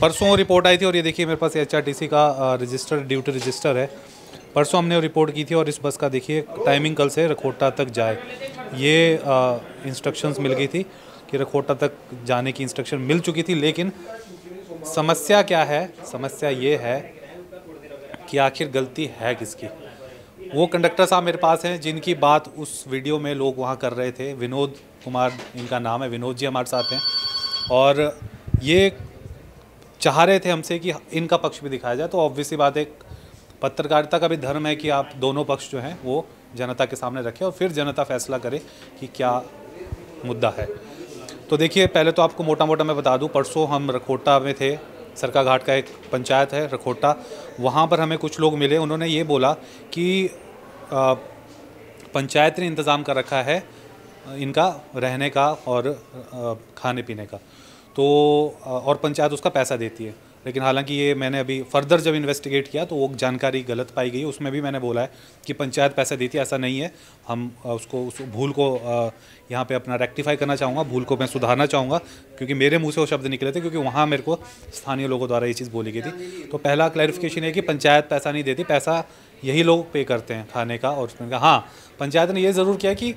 परसों रिपोर्ट आई थी और ये देखिए मेरे पास HRTC का रजिस्टर, ड्यूटी रजिस्टर है। परसों हमने रिपोर्ट की थी और इस बस का देखिए टाइमिंग कल से रखोटा तक जाए, ये इंस्ट्रक्शंस मिल गई थी कि रखोटा तक जाने की इंस्ट्रक्शन मिल चुकी थी। लेकिन समस्या क्या है, समस्या ये है कि आखिर गलती है किसकी। वो कंडक्टर साहब मेरे पास हैं जिनकी बात उस वीडियो में लोग वहाँ कर रहे थे, विनोद कुमार इनका नाम है, विनोद जी हमारे साथ हैं और ये चाह रहे थे हमसे कि इनका पक्ष भी दिखाया जाए। तो ऑब्वियसली बात है, पत्रकारिता का भी धर्म है कि आप दोनों पक्ष जो हैं वो जनता के सामने रखें और फिर जनता फैसला करे कि क्या मुद्दा है। तो देखिए पहले तो आपको मोटा मोटा मैं बता दूं, परसों हम रखोटा में थे, सरका घाट का एक पंचायत है रखोटा, वहाँ पर हमें कुछ लोग मिले। उन्होंने ये बोला कि पंचायत ने इंतज़ाम कर रखा है इनका रहने का और खाने पीने का, तो और पंचायत उसका पैसा देती है। लेकिन हालांकि ये मैंने अभी फर्दर जब इन्वेस्टिगेट किया तो वो जानकारी गलत पाई गई। उसमें भी मैंने बोला है कि पंचायत पैसा देती है, ऐसा नहीं है। हम उसको उस भूल को यहाँ पे अपना रेक्टिफाई करना चाहूँगा, भूल को मैं सुधारना चाहूँगा, क्योंकि मेरे मुंह से वो शब्द निकले थे, क्योंकि वहाँ मेरे को स्थानीय लोगों द्वारा ये चीज़ बोली गई थी। तो पहला क्लैरिफिकेशन है कि पंचायत पैसा नहीं देती, पैसा यही लोग पे करते हैं खाने का और उसमें का। हाँ, पंचायत ने ये ज़रूर किया कि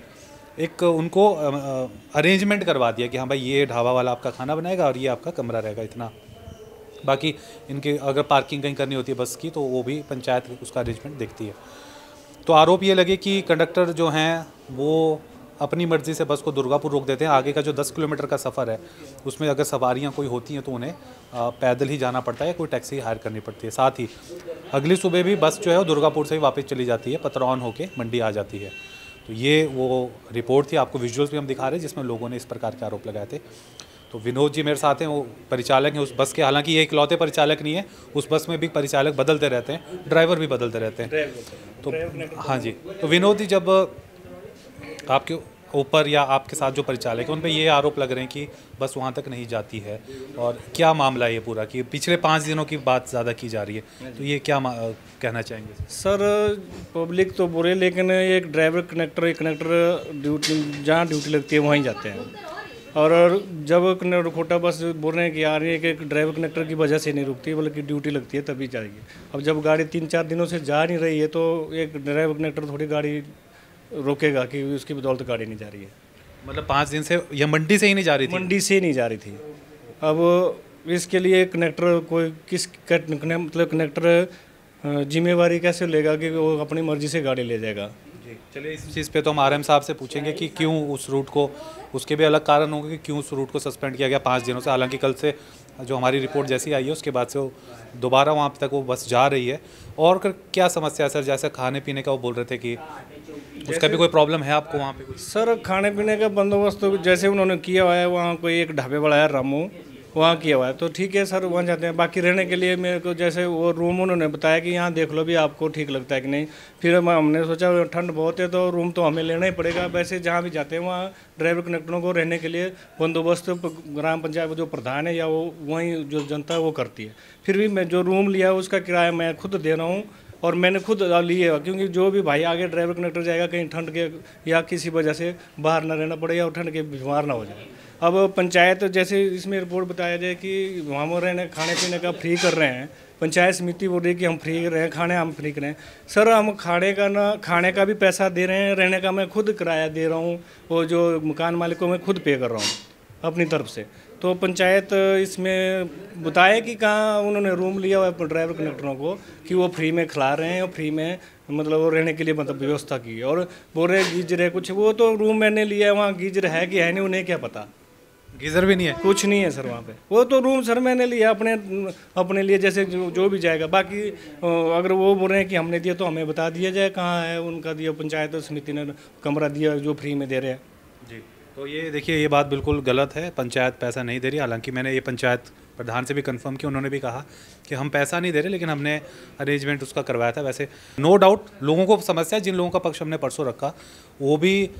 एक उनको अरेंजमेंट करवा दिया कि हाँ भाई ये ढाबा वाला आपका खाना बनाएगा और ये आपका कमरा रहेगा, इतना। बाकी इनके अगर पार्किंग कहीं करनी होती है बस की तो वो भी पंचायत उसका अरेंजमेंट देखती है। तो आरोप ये लगे कि कंडक्टर जो हैं वो अपनी मर्ज़ी से बस को दुर्गापुर रोक देते हैं। आगे का जो 10 किलोमीटर का सफ़र है उसमें अगर सवारियां कोई होती हैं तो उन्हें पैदल ही जाना पड़ता है, कोई टैक्सी हायर करनी पड़ती है। साथ ही अगली सुबह भी बस जो है वो दुर्गापुर से ही वापस चली जाती है, पतरौन होके मंडी आ जाती है। तो ये वो रिपोर्ट थी, आपको विजुअल्स भी हम दिखा रहे हैं जिसमें लोगों ने इस प्रकार के आरोप लगाए थे। तो विनोद जी मेरे साथ हैं, वो परिचालक हैं उस बस के। हालांकि ये इकलौते परिचालक नहीं है, उस बस में भी परिचालक बदलते रहते हैं, ड्राइवर भी बदलते रहते हैं। तो हाँ जी, तो विनोद जी जब आपके ऊपर या आपके साथ जो परिचालक है उन पे ये आरोप लग रहे हैं कि बस वहाँ तक नहीं जाती है, और क्या मामला है ये पूरा कि पिछले 5 दिनों की बात ज़्यादा की जा रही है, तो ये क्या कहना चाहेंगे? सर पब्लिक तो बुरे, लेकिन एक ड्राइवर कनेक्टर ड्यूटी जहाँ ड्यूटी लगती है वहीं जाते हैं। और जब रखोटा बस बोल रहे हैं कि आ रही है कि ड्राइवर कनेक्टर की वजह से नहीं रुकती बल्कि ड्यूटी लगती है तभी जाएगी। अब जब गाड़ी 3-4 दिनों से जा नहीं रही है तो एक ड्राइवर कनेक्टर थोड़ी गाड़ी रोकेगा कि उसकी बदौलत गाड़ी नहीं जा रही है। मतलब 5 दिन से या मंडी से ही नहीं जा रही थी? मंडी से नहीं जा रही थी। अब इसके लिए कनेक्टर कोई मतलब कनेक्टर जिम्मेवारी कैसे लेगा कि वो अपनी मर्जी से गाड़ी ले जाएगा? जी चलिए, इस चीज़ पे तो हम RM साहब से पूछेंगे कि क्यों उस रूट को, उसके भी अलग कारण होंगे कि क्यों उस रूट को सस्पेंड किया गया 5 दिनों से। हालांकि कल से जो हमारी रिपोर्ट जैसी आई है उसके बाद से वो दोबारा वहाँ तक वो बस जा रही है। और क्या समस्या है सर? जैसे खाने पीने का वो बोल रहे थे कि उसका भी कोई प्रॉब्लम है आपको वहाँ पे? सर खाने पीने का बंदोबस्त तो जैसे उन्होंने किया हुआ है, वहाँ कोई एक ढाबे वाला है रामू, वहाँ किया हुआ है तो ठीक है सर, वहाँ जाते हैं। बाकी रहने के लिए मेरे को जैसे वो रूम उन्होंने बताया कि यहाँ देख लो भी आपको ठीक लगता है कि नहीं। फिर हमने सोचा ठंड बहुत है तो रूम तो हमें लेना ही पड़ेगा। वैसे जहाँ भी जाते हैं वहाँ ड्राइवर कनेक्टरों को रहने के लिए बंदोबस्त ग्राम पंचायत जो प्रधान है या वो वहीं जो जनता है वो करती है। फिर भी मैं जो रूम लिया है उसका किराया मैं खुद दे रहा हूँ और मैंने खुद लिए, क्योंकि जो भी भाई आगे ड्राइवर कनेक्टर जाएगा कहीं ठंड के या किसी वजह से बाहर ना रहना पड़े या ठंड के बीमार ना हो जाए। अब पंचायत जैसे इसमें रिपोर्ट बताया जाए कि वहाँ रहने खाने पीने का फ्री कर रहे हैं, पंचायत समिति बोल रही है कि हम फ्री कर रहे हैं, खाने हम फ्री कर रहे हैं। सर हम खाने का भी पैसा दे रहे हैं, रहने का मैं खुद किराया दे रहा हूँ, वो जो मकान मालिक को मैं खुद पे कर रहा हूँ अपनी तरफ से। तो पंचायत इसमें बताए कि कहाँ उन्होंने रूम लिया हुआ है ड्राइवर कनेक्टरों को कि वो फ्री में खिला रहे हैं और फ्री में मतलब वो रहने के लिए मतलब व्यवस्था की। और बोल रहे गीजर है कुछ, वो तो रूम मैंने लिया है, वहाँ गीजर है कि है नहीं उन्हें क्या पता। गीजर भी नहीं है? कुछ नहीं है सर वहाँ पे। वो तो रूम सर मैंने लिया अपने लिए, जैसे जो भी जाएगा। बाकी अगर वो बोल रहे हैं कि हमने दिया तो हमें बता दिया जाए कहाँ है उनका दिया, पंचायत समिति ने कमरा दिया जो फ्री में दे रहे हैं। जी तो ये देखिए, ये बात बिल्कुल गलत है, पंचायत पैसा नहीं दे रही। हालांकि मैंने ये पंचायत प्रधान से भी कंफर्म किया, उन्होंने भी कहा कि हम पैसा नहीं दे रहे लेकिन हमने अरेंजमेंट उसका करवाया था। वैसे नो डाउट लोगों को समस्या, जिन लोगों का पक्ष हमने परसों रखा वो भी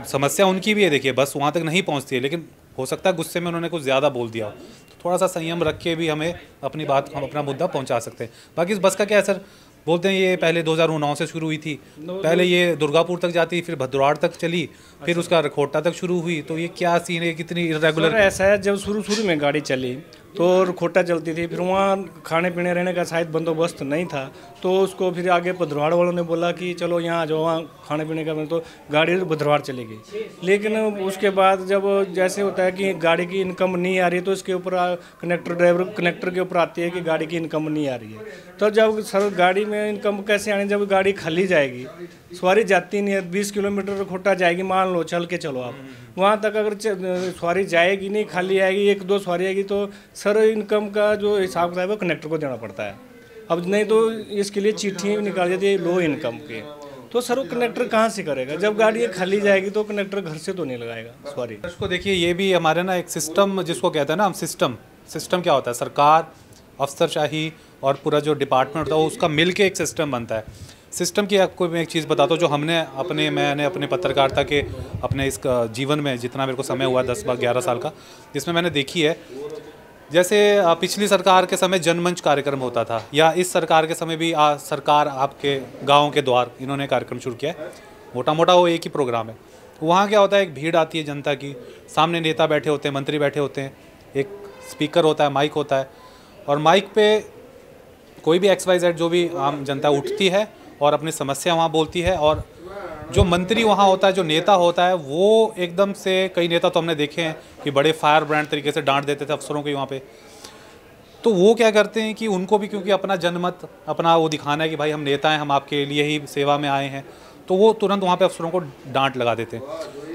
समस्या उनकी भी है। देखिए बस वहाँ तक नहीं पहुँचती है, लेकिन हो सकता है गुस्से में उन्होंने कुछ ज़्यादा बोल दिया, तो थोड़ा सा संयम रख के भी हमें अपनी बात, हम अपना मुद्दा पहुँचा सकते हैं। बाकी इस बस का क्या है सर? बोलते हैं ये पहले 2009 से शुरू हुई थी, पहले ये दुर्गापुर तक जाती, फिर भद्रवाड़ तक चली, फिर उसका रखोटा तक शुरू हुई। तो ये क्या सीन है, कितनी इरेगुलर? ऐसा है, जब शुरू में गाड़ी चली तो रखोटा चलती थी। फिर वहाँ खाने पीने रहने का शायद बंदोबस्त नहीं था, तो उसको फिर आगे भद्रवाड़ वालों ने बोला कि चलो यहाँ आ जाओ, वहाँ खाने पीने का, तो गाड़ी भद्रवाड़ चली गई। लेकिन उसके बाद जब जैसे होता है कि गाड़ी की इनकम नहीं आ रही है, तो इसके ऊपर कनेक्टर के ऊपर आती है कि गाड़ी की इनकम नहीं आ रही है। तो जब सर गाड़ी में इनकम कैसे आनी, जब गाड़ी खाली जाएगी, सवारी जाती नहीं है, 20 किलोमीटर रखोटा जाएगी, मान लो चल के चलो आप, वहाँ तक अगर सवारी जाएगी नहीं, खाली आएगी, 1-2 सवारी आएगी, तो सर इनकम का जो हिसाब किताब है कनेक्टर को देना पड़ता है। अब नहीं तो इसके लिए चिट्ठी निकाल देती है लो इनकम के, तो सर वो कनेक्टर कहाँ से करेगा? जब गाड़ी खाली जाएगी तो कनेक्टर घर से तो नहीं लगाएगा सवारी। इसको देखिए, ये भी हमारे ना एक सिस्टम जिसको कहते हैं ना हम, सिस्टम क्या होता है, सरकार, अफसरशाही और पूरा जो डिपार्टमेंट होता है उसका मिल के एक सिस्टम बनता है। सिस्टम की आपको मैं एक चीज़ बताता हूँ जो मैंने अपने पत्रकारिता के अपने इस जीवन में जितना मेरे को समय हुआ 10-11 साल का, जिसमें मैंने देखी है। जैसे पिछली सरकार के समय जनमंच कार्यक्रम होता था, या इस सरकार के समय भी सरकार आपके गाँव के द्वार इन्होंने कार्यक्रम शुरू किया है। मोटा मोटा वो एक ही प्रोग्राम है। वहाँ क्या होता है, एक भीड़ आती है जनता की, सामने नेता बैठे होते हैं, मंत्री बैठे होते हैं, एक स्पीकर होता है, माइक होता है, और माइक पे कोई भी XYZ जो भी आम जनता उठती है और अपनी समस्या वहाँ बोलती है। और जो मंत्री वहाँ होता है, जो नेता होता है, वो एकदम से, कई नेता तो हमने देखे हैं कि बड़े फायर ब्रांड तरीके से डांट देते थे अफसरों के वहाँ पे। तो वो क्या करते हैं कि उनको भी क्योंकि अपना जनमत, अपना वो दिखाना है कि भाई हम नेता हैं, हम आपके लिए ही सेवा में आए हैं, तो वो तुरंत वहाँ पे अफसरों को डांट लगा देते हैं।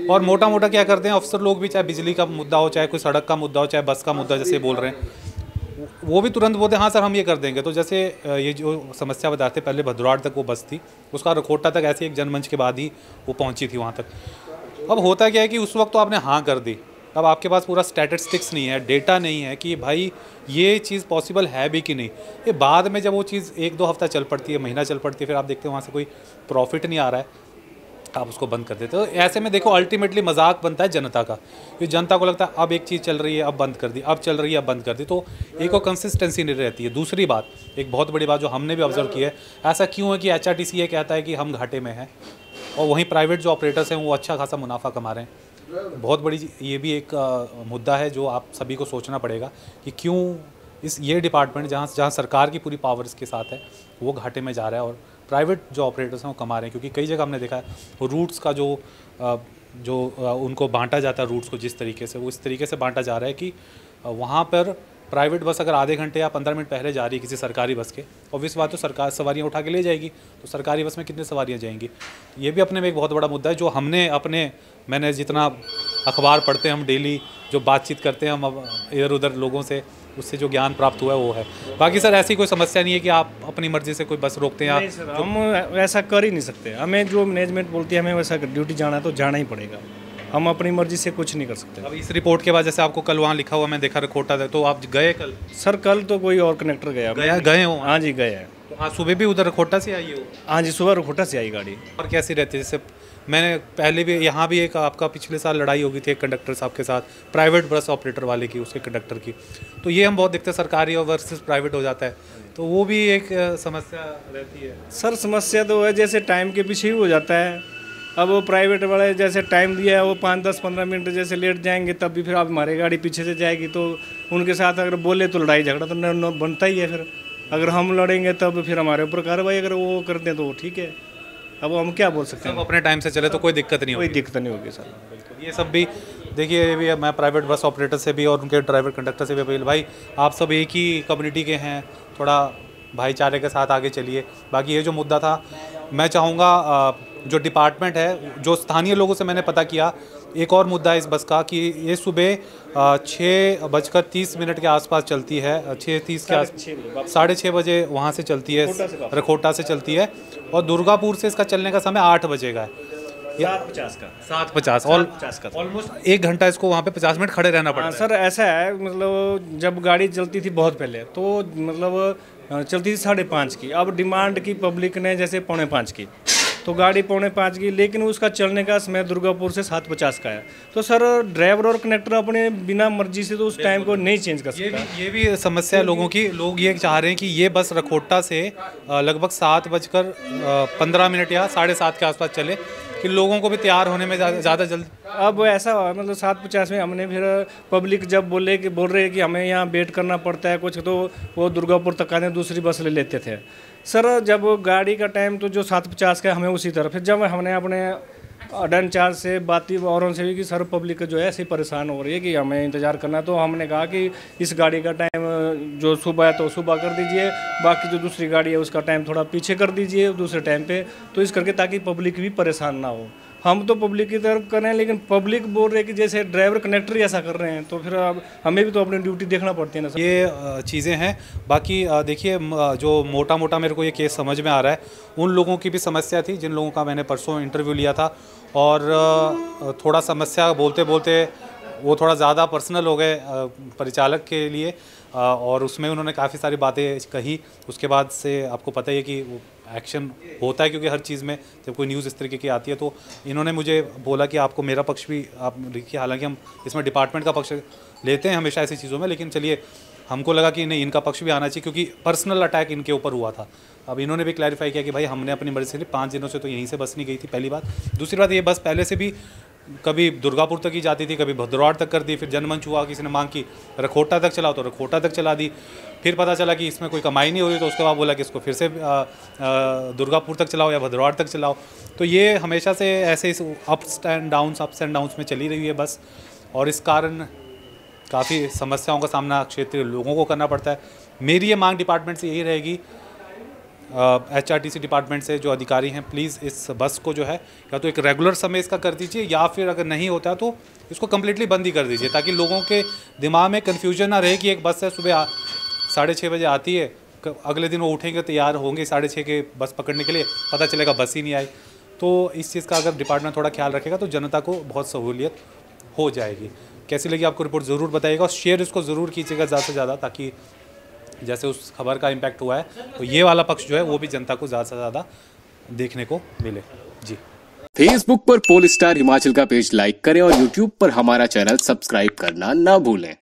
और मोटा मोटा क्या करते हैं अफसर लोग भी, चाहे बिजली का मुद्दा हो, चाहे कोई सड़क का मुद्दा हो, चाहे बस का मुद्दा जैसे बोल रहे हैं, वो भी तुरंत बोलते हैं हाँ सर हम ये कर देंगे। तो जैसे ये जो समस्या बताते, पहले भद्रवाड़ तक वो बस थी, उसका रखोटा तक ऐसे एक जनमंच के बाद ही वो पहुंची थी वहाँ तक। अब होता क्या है कि उस वक्त तो आपने हाँ कर दी, अब आपके पास पूरा स्टैटिस्टिक्स नहीं है, डेटा नहीं है कि भाई ये चीज़ पॉसिबल है भी कि नहीं। ये बाद में जब वो चीज़ 1-2 हफ्ता चल पड़ती है, महीना चल पड़ती है, फिर आप देखते हो वहाँ से कोई प्रॉफिट नहीं आ रहा है, आप उसको बंद कर देते हो। तो ऐसे में देखो अल्टीमेटली मजाक बनता है जनता का, कि जनता को लगता है अब एक चीज़ चल रही है अब बंद कर दी, अब चल रही है अब बंद कर दी, तो एक और कंसिस्टेंसी नहीं रहती है। दूसरी बात, एक बहुत बड़ी बात जो हमने भी ऑब्जर्व की है, ऐसा क्यों है कि HRTC ये कहता है कि हम घाटे में हैं और वहीं प्राइवेट जो ऑपरेटर्स हैं वो अच्छा खासा मुनाफा कमा रहे हैं। बहुत बड़ी ये भी एक मुद्दा है जो आप सभी को सोचना पड़ेगा कि क्यों ये डिपार्टमेंट जहाँ सरकार की पूरी पावर इसके साथ है, वो घाटे में जा रहा है और प्राइवेट जो ऑपरेटर्स हैं वो कमा रहे हैं। क्योंकि कई जगह हमने देखा है रूट्स का जो उनको बांटा जाता है, रूट्स को जिस तरीके से, वो इस तरीके से बांटा जा रहा है कि वहाँ पर प्राइवेट बस अगर आधे घंटे या 15 मिनट पहले जा रही है किसी सरकारी बस के, ऑब्वियस बात तो सरकार सवारियाँ उठा के ले जाएगी, तो सरकारी बस में कितनी सवारियाँ जाएंगी। ये भी अपने में एक बहुत बड़ा मुद्दा है जो मैंने जितना अखबार पढ़ते हैं हम डेली, जो बातचीत करते हैं हम इधर उधर लोगों से, उससे जो ज्ञान प्राप्त हुआ है वो है। बाकी सर ऐसी कोई समस्या नहीं है कि आप अपनी मर्जी से कोई बस रोकते हैं। नहीं सर, हम ऐसा कर ही नहीं सकते। हमें जो मैनेजमेंट बोलती है हमें वैसा ड्यूटी जाना है तो जाना ही पड़ेगा, हम अपनी मर्जी से कुछ नहीं कर सकते। अब इस रिपोर्ट के बाद जैसे आपको कल वहाँ लिखा हुआ मैं देखा रखोटा था, तो आप गए कल? सर कल तो कोई और कनेक्टर गए हो? हाँ जी गए हैं। तो आज सुबह भी उधर रखोटा से आई हो? हाँ जी सुबह रखोटा से आई गाड़ी। और कैसी रहती है? जैसे मैंने पहले भी यहाँ भी एक आपका पिछले साल लड़ाई हो गई थी एक कंडक्टर साहब के साथ, प्राइवेट बस ऑपरेटर वाले की, उसके कंडक्टर की। तो ये हम बहुत देखते हैं, सरकारी और वर्सेस प्राइवेट हो जाता है, तो वो भी एक समस्या रहती है। सर समस्या तो है, जैसे टाइम के पीछे ही हो जाता है। अब वो प्राइवेट वाले जैसे टाइम दिया है वो 5-10-15 मिनट जैसे लेट जाएंगे, तब भी फिर आप हमारी गाड़ी पीछे से जाएगी, तो उनके साथ अगर बोले तो लड़ाई झगड़ा तो न बनता ही है। फिर अगर हम लड़ेंगे तब फिर हमारे ऊपर कार्रवाई अगर वो कर दें तो ठीक है। अब हम क्या बोल सकते हैं, अपने टाइम से चले तो कोई दिक्कत नहीं होगी। कोई दिक्कत नहीं होगी सर। बिल्कुल, ये सब भी देखिए, ये भी मैं प्राइवेट बस ऑपरेटर से भी और उनके ड्राइवर कंडक्टर से भी अपील, भाई आप सब एक ही कम्युनिटी के हैं, थोड़ा भाईचारे के साथ आगे चलिए। बाकी ये जो मुद्दा था, मैं चाहूँगा जो डिपार्टमेंट है, जो स्थानीय लोगों से मैंने पता किया, एक और मुद्दा है इस बस का कि ये सुबह 6:30 के आसपास चलती है, 6:30 के आस 6:30 बजे वहाँ से चलती है, रखोटा से चलती है, और दुर्गापुर से इसका चलने का समय 8 बजे का है, 7:50 ऑलमोस्ट 1 घंटा इसको वहाँ पे 50 मिनट खड़े रहना पड़ता है। सर ऐसा है, मतलब जब गाड़ी चलती थी बहुत पहले तो मतलब चलती थी 5:30 की, अब डिमांड की पब्लिक ने जैसे 4:45 की, तो गाड़ी 4:45 की, लेकिन उसका चलने का समय दुर्गापुर से 7:50 का है। तो सर ड्राइवर और कनेक्टर अपने बिना मर्जी से तो उस टाइम को नहीं चेंज कर सकता। ये भी समस्या है लोगों की। लोग ये चाह रहे हैं कि ये बस रखोटा से लगभग 7:15 या 7:30 के आसपास चले, कि लोगों को भी तैयार होने में ज़्यादा जल्द। अब ऐसा हुआ मतलब 7:50 में हमने फिर पब्लिक जब बोल रहे हैं कि हमें यहाँ वेट करना पड़ता है कुछ, तो वो दुर्गापुर तक आने दूसरी बस ले लेते थे सर। जब गाड़ी का टाइम तो जो 7:50 का हमें उसी तरफ, फिर जब हमने अपने अडन चार्ज से बाती औरों से भी कि सर पब्लिक जो है ऐसे परेशान हो रही है कि हमें इंतज़ार करना, तो हमने कहा कि इस गाड़ी का टाइम जो सुबह है तो सुबह कर दीजिए, बाकी जो दूसरी गाड़ी है उसका टाइम थोड़ा पीछे कर दीजिए दूसरे टाइम पे, तो इस करके ताकि पब्लिक भी परेशान ना हो। हम तो पब्लिक की तरफ कर रहे हैं, लेकिन पब्लिक बोल रहे हैं कि जैसे ड्राइवर कंडक्टर ही ऐसा कर रहे हैं, तो फिर अब हमें भी तो अपनी ड्यूटी देखना पड़ती है ना सर। ये चीज़ें हैं। बाकी देखिए जो मोटा मोटा मेरे को ये केस समझ में आ रहा है, उन लोगों की भी समस्या थी जिन लोगों का मैंने परसों इंटरव्यू लिया था, और थोड़ा समस्या बोलते बोलते वो थोड़ा ज़्यादा पर्सनल हो गए परिचालक के लिए, और उसमें उन्होंने काफ़ी सारी बातें कही। उसके बाद से आपको पता ही है कि वो एक्शन होता है, क्योंकि हर चीज़ में जब कोई न्यूज़ इस तरीके की आती है तो इन्होंने मुझे बोला कि आपको मेरा पक्ष भी आप देखिए। हालांकि हम इसमें डिपार्टमेंट का पक्ष लेते हैं हमेशा ऐसी चीज़ों में, लेकिन चलिए हमको लगा कि नहीं, इनका पक्ष भी आना चाहिए, क्योंकि पर्सनल अटैक इनके ऊपर हुआ था। अब इन्होंने भी क्लैरिफाई किया कि भाई हमने अपनी मर्जी से 5 दिनों से तो यहीं से बस नहीं गई थी, पहली बात। दूसरी बात, ये बस पहले से भी कभी दुर्गापुर तक ही जाती थी, कभी भद्रवाड़ तक कर दी, फिर जनमंच हुआ, किसी ने मांग की रखोटा तक चलाओ तो रखोटा तक चला दी। फिर पता चला कि इसमें कोई कमाई नहीं हो रही, तो उसके बाद बोला कि इसको फिर से दुर्गापुर तक चलाओ या भद्रवाड़ तक चलाओ। तो ये हमेशा से ऐसे इस अप्स एंड डाउन्स में चली रही है बस, और इस कारण काफ़ी समस्याओं का सामना क्षेत्रीय लोगों को करना पड़ता है। मेरी ये मांग डिपार्टमेंट से यही रहेगी, HRTC डिपार्टमेंट से जो अधिकारी हैं, प्लीज़ इस बस को जो है या तो एक रेगुलर समय इसका कर दीजिए, या फिर अगर नहीं होता तो इसको कम्प्लीटली बंद ही कर दीजिए, ताकि लोगों के दिमाग में कन्फ्यूजन ना रहे कि एक बस है सुबह 6:30 बजे आती है, अगले दिन वो उठेंगे तैयार होंगे 6:30 के बस पकड़ने के लिए, पता चलेगा बस ही नहीं आई। तो इस चीज़ का अगर डिपार्टमेंट थोड़ा ख्याल रखेगा तो जनता को बहुत सहूलियत हो जाएगी। कैसी लगी आपको रिपोर्ट ज़रूर बताइएगा, और शेयर इसको ज़रूर कीजिएगा ज़्यादा से ज़्यादा, ताकि जैसे उस खबर का इम्पैक्ट हुआ है तो ये वाला पक्ष जो है वो भी जनता को ज़्यादा से ज़्यादा देखने को मिले। जी। फेसबुक पर पोलस्टार हिमाचल का पेज लाइक करें और यूट्यूब पर हमारा चैनल सब्सक्राइब करना ना भूलें।